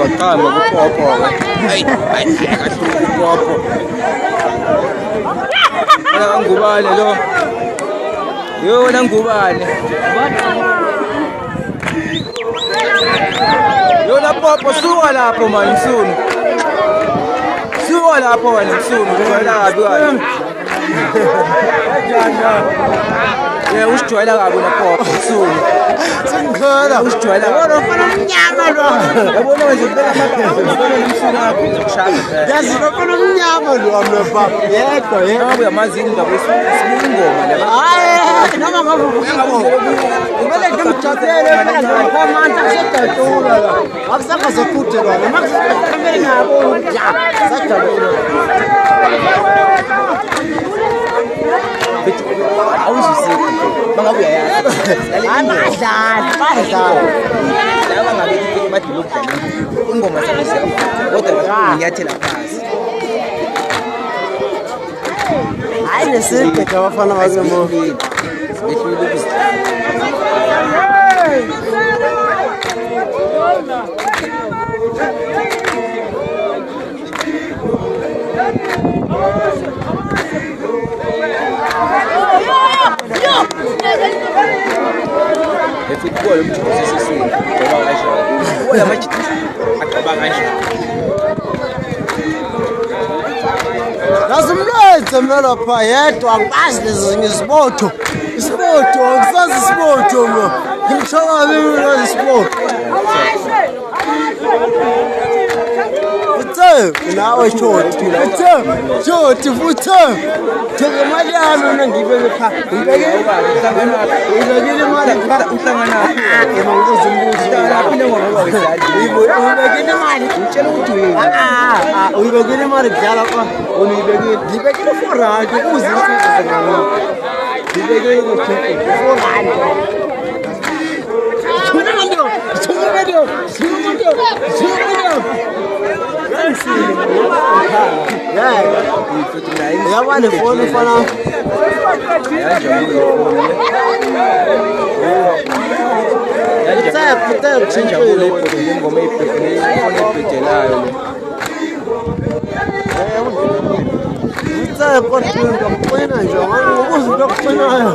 Waqamba kuphopho. Hayi, kuphopho. Wala ngubane lo. Yona ngubane. Yona popo suka lapho manje Msunu. Suka lapho wena Msunu, ujwayela kabi kabi. Yeah, usijwayela kabi na popo Msunu. Singikhala. Usijwayela kabi. Wona ufana umnyama lo. Yabona wenze ubeka amagama, ubona Msunu yakho uzokushaya. Yazi ufana umnyama lo amlepha. Yedwa yedwa. Ngabe uyamazi indaba esingoma la. Hayi, noma ngabe ufuna. Kumele ngimjabulele phela ngamandla asedatula la. Akusanga sephuthe lona. Makusamele ngabo ja. Sajabula. Awuzisiphi mangabe uyayazi. Abadlali, badlali. Laba ngabe bathi lokudlala ingoma zakho kodwa ngiyathela phansi. Hayi nesibhedla abafana bakemo. Behlule football umjikisisini ngoba kanjani ola majiti aqaba kanjani Lazimlenze mina lapha yedwa angazi lezinye isibotho angisazi isibotho mina ngimshaka mina isibotho nawe shoti futhi thoke imali yami mina ngibeke pha ngibekile imali pha uhlangana ngizoza umbuzo lapho ngoba wedlali uyibekile imali ngitshela ukuthi uyibekile imali kudlala pha ngibekile 4 rand ukuze ngisize ngalo ngibekile 4 rand yaba nefoni ufana senjabule ingoma ebhedelayo kodwa kuqina nje ngokuze into okuqinayo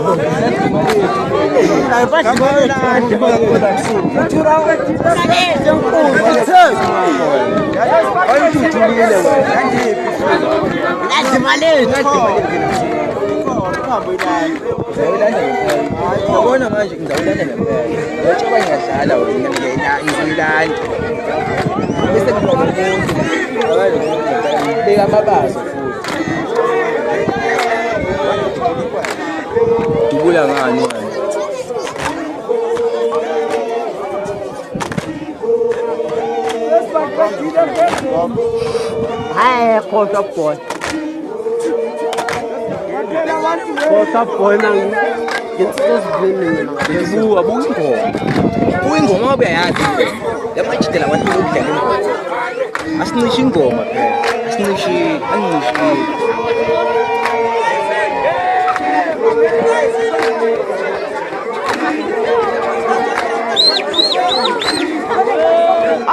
Yabona manje ngizawulanda ngempela. Ngoba ngiyadlala wena ngiyilanda. Bese ngiba umuntu. Beka amabazo futhi. Dubula ngani wena? Hayi kodwa boy. Kodwa boy nang Buka ingoma. Ingoma ngoba uyayazi. Lamajite labantu lokudlala ingoma. Asinishi ingoma phela. Asinishi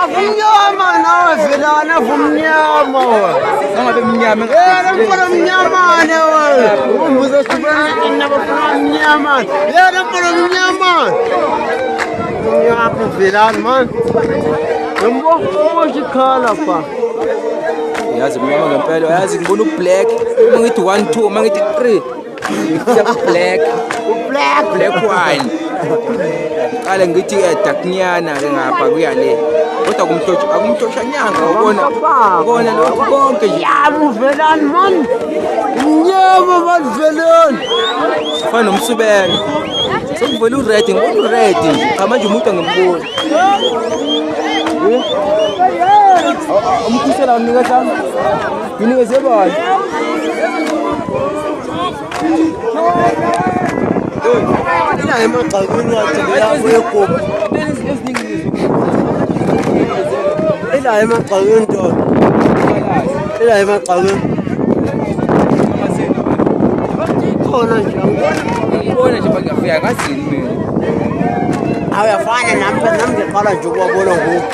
Avumnyama nawe velana avumnyama we. Ngabe mnyama. Namfana mnyamane we. Umbuzo sibana nabafana mnyama. Namfana mnyama. Ngiyapha velana man. Ngombo shikhala pa. Yazi mnyama ngempela yazi ngibona ublack mangithi 1 2 mangithi 3 ngifika black wine qale ngithi darknyana ke ngapha kuyale kodwa akumhlosha nyanga ubona lokho konke nje Yamu velana man. Mnyama man velana. fana nomsubelo sengivela ured ngibona ured nje cha manje umuntu angimboni umkhisela unikeza nginikeze bani ila emagcakeni wathi yakho yegogo ila emagcakeni ndoda ila emagcakeni khona nje ngibona nje ngiyafika ngazini mina awuyafana nami ngiqala nje ukuwabona ngoku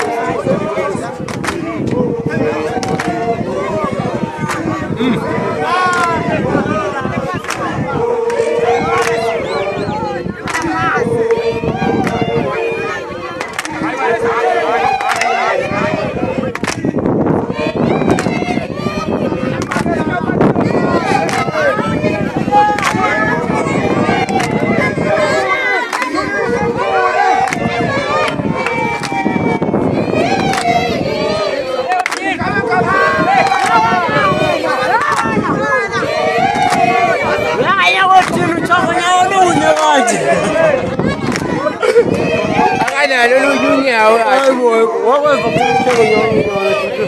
akanalo lunyunyawo hayibo wakwenza kumtheko yonke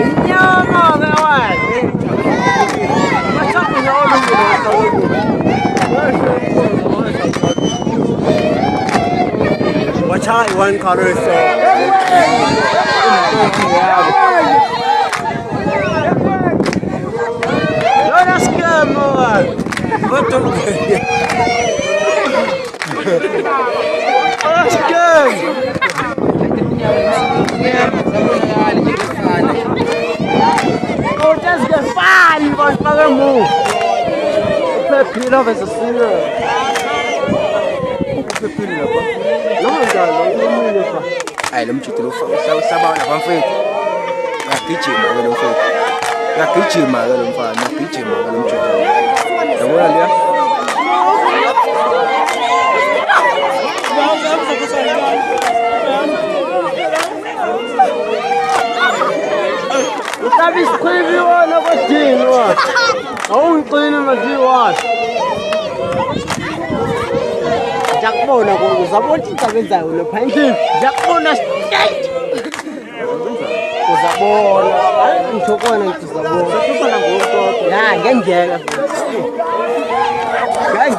inyama ke wazi machaku nyolo wachai one color so Betul. Oh, just get fun, bos pagamu. Pepila vs sinner. Pepila apa? Enggak, apa? Ai, lo mchito lo sababu na pamfeti. Yakijima ke lo mfeti. Yakijima ke lo mfana, yakijima ke lo mchito. Yabona liya? Utabi sikhwibi wona kodini wa. Awungiqini maziwa. Jakubona uzabona indaba enzayo lapha endlini. Jakubona straight. Uzabona. Hayi ngithokona ngithi uzabona. Uzabona ngokukodwa. Ya ngengeka.